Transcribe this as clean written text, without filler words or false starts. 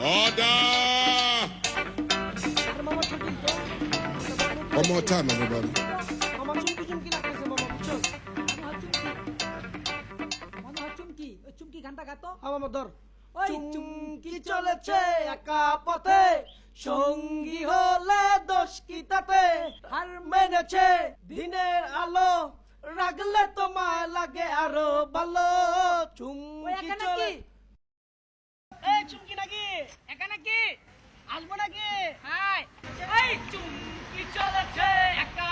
Order! One more time, everybody. মামা চুমকি চুমকি লাগতেছে মামা বুঝছো চুমকি গানটা গাতো মামা ধর ওই চুমকি চলেছে একা পথে সঙ্গী হলে দোষ কি তাতে আর মেনেছে দিনের আলো রাগলে তোমায় লাগে আরো ভালো ওই চুমকি একা চলে নাকি এই চুমকি নাকি একা নাকি আসবো নাকি হাই এই চুমকি চলেছে একা